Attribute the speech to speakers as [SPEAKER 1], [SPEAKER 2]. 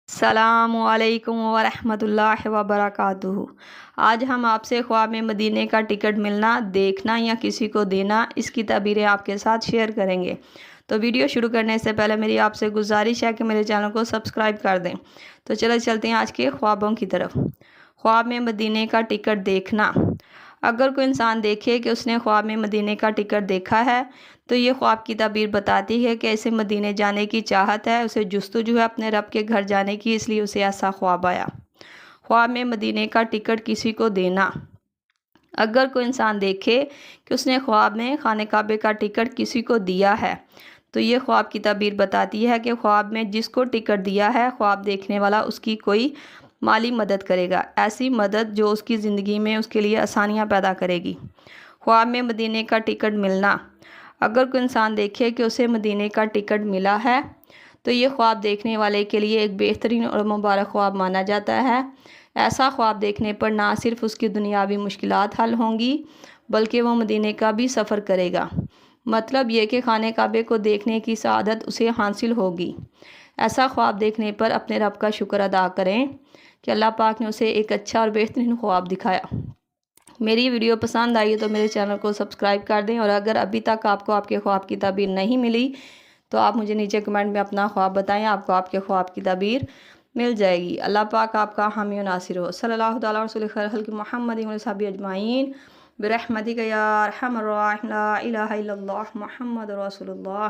[SPEAKER 1] السلام علیکم ورحمۃ اللہ وبرکاتہ۔ آج ہم آپ سے خواب میں مدینے کا ٹکٹ ملنا، دیکھنا یا کسی کو دینا، اس کی تعبیریں آپ کے ساتھ شیئر کریں گے۔ تو ویڈیو شروع کرنے سے پہلے میری آپ سے گزارش ہے کہ میرے چینل کو سبسکرائب کر دیں۔ تو چلتے ہیں آج کے خوابوں کی طرف۔ خواب میں مدینے کا ٹکٹ دیکھنا۔ اگر کوئی انسان دیکھے کہ اس نے خواب میں مدینے کا ٹکٹ دیکھا ہے تو یہ خواب کی تعبیر بتاتی ہے کہ اسے مدینے جانے کی چاہت ہے، اسے جستجو ہے اپنے رب کے گھر جانے کی، اس لیے اسے ایسا خواب آیا۔ خواب میں مدینے کا ٹکٹ کسی کو دینا۔ اگر کوئی انسان دیکھے کہ اس نے خواب میں خانہ کعبہ کا ٹکٹ کسی کو دیا ہے تو یہ خواب کی تعبیر بتاتی ہے کہ خواب میں جس کو ٹکٹ دیا ہے، خواب دیکھنے والا اس کی کوئی مالی مدد کرے گا، ایسی مدد جو اس کی زندگی میں اس کے لیے آسانیاں پیدا کرے گی۔ خواب میں مدینے کا ٹکٹ ملنا۔ اگر کوئی انسان دیکھے کہ اسے مدینے کا ٹکٹ ملا ہے تو یہ خواب دیکھنے والے کے لیے ایک بہترین اور مبارک خواب مانا جاتا ہے۔ ایسا خواب دیکھنے پر نہ صرف اس کی دنیاوی مشکلات حل ہوں گی بلکہ وہ مدینے کا بھی سفر کرے گا۔ مطلب یہ کہ خانہ کعبہ کو دیکھنے کی سعادت اسے حاصل ہوگی۔ ایسا خواب دیکھنے پر اپنے رب کا شکر ادا کریں کہ اللہ پاک نے اسے ایک اچھا اور بہترین خواب دکھایا۔ میری ویڈیو پسند آئی تو میرے چینل کو سبسکرائب کر دیں، اور اگر ابھی تک آپ کو آپ کے خواب کی تعبیر نہیں ملی تو آپ مجھے نیچے کمنٹ میں اپنا خواب بتائیں، آپ کو آپ کے خواب کی تعبیر مل جائے گی۔ اللہ پاک آپ کا حامی و ناصر ہو۔ صلی اللہ تعالیٰ رسول خیر خلق محمد و صحابہ اجمعین برحمتک یا ارحم الراحمین، لا الہ الا اللہ محمد رسول اللہ۔